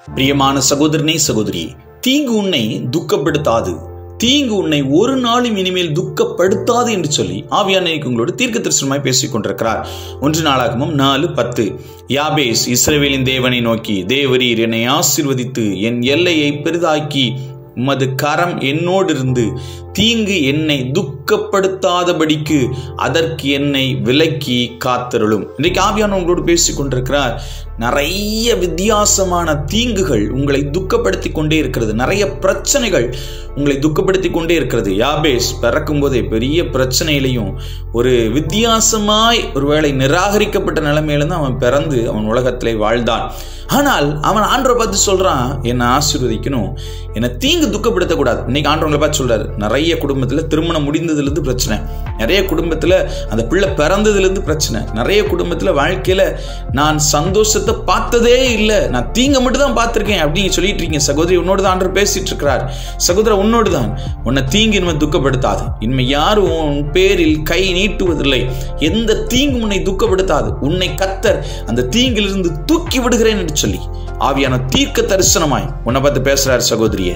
பிரியமான சகோதரனே சகோதரி, தீங்கு உன்னை துக்கப்படுத்தாது, தீங்கு உன்னை ஒரு நாளும் இனிமேல் துக்கப்படுத்தாது என்று சொல்லி ஆவியானவர் உங்களோடு தீர்க்க தரிசனமாய் பேசிக் கொண்டிருக்கிறார். 1 நாளாகமம் 4:10. யாபேஸ் இஸ்ரவேலின் தேவனை நோக்கி, தேவரீர் என்னை ஆசீர்வதித்து என் எல்லையை பெரிதாக்கி உமது கரம் என்னோடு இருந்து தீங்கு என்னை துக்கப்படுத்தாதபடிக்கு அதற்கு என்னை விலக்கி காத்தருளும். இன்றைக்கு ஆவியானவர் உங்களோடு பேசிக் கொண்டிருக்கிறார். நிறைய வித்தியாசமான தீங்குகள் உங்களை துக்கப்படுத்தி கொண்டே இருக்கிறது. நிறைய பிரச்சனைகள் உங்களை துக்கப்படுத்தி கொண்டே இருக்கிறது. யாபேஸ் பிறக்கும் போதே பெரிய பிரச்சனையிலையும் ஒரு வித்தியாசமாய் ஒருவேளை நிராகரிக்கப்பட்ட நிலைமையிலிருந்து அவன் பிறந்து அவன் உலகத்திலே வாழ்ந்தான். ஆனால் அவன் ஆண்டவரை பார்த்து சொல்றான், என்னை ஆசீர்வதிக்கணும், என்னை தீங்கு துக்கப்படுத்தக்கூடாது. இன்னைக்கு ஆண்டவங்களை பார்த்து சொல்றாரு, நிறைய குடும்பத்தில் திருமணம் முடிந்ததுலேருந்து பிரச்சனை, நிறைய குடும்பத்தில் அந்த பிள்ளை பிறந்ததுலேருந்து பிரச்சனை, நிறைய குடும்பத்தில் வாழ்க்கையில் நான் சந்தோஷத்தை பார்த்ததே இல்லை, நான் தீங்க மட்டும் தான் பார்த்துருக்கேன் அப்படின்னு சொல்லிட்டு இருக்கீங்க. சகோதரி, உன்னோடு தான் ஆண்டவர் பேசிட்டு இருக்கிறார். சகோதர, உன்னோடு தான். உன்னை தீங்கு இனிமே துக்கப்படுத்தாது. இனிமே யாரும் உன் பேரில் கை நீட்டுவதில்லை. எந்த தீங்கு உன்னை துக்கப்படுத்தாது. உன்னை கர்த்தர் அந்த தீங்கிலிருந்து தூக்கி விடுகிறேன் என்று சொல்லி ஆவியான தீர்க்க தரிசனமாய் உன்னை பார்த்து பேசுறார். சகோதரியே,